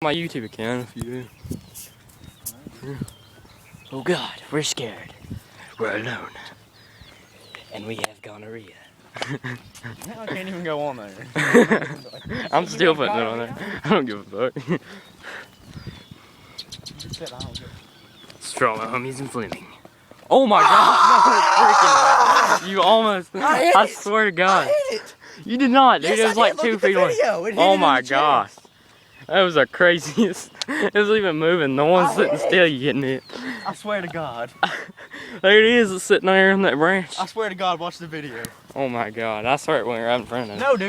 My YouTube account if you do. Oh God, we're scared. We're alone. And we have gonorrhea. I can't even go on there. I'm still putting it on there. I don't give a fuck. Strong homies and Fleming. Oh my God, no, freaking way. You almost, I swear to God. You did not, dude. It was like 2 feet away. Oh my gosh. That was the craziest. It was even moving. No one's sitting still, you getting it. I swear to God. There it is, it's sitting there in that branch. I swear to God, watch the video. Oh my God, I swear it went right in front of us. No, dude.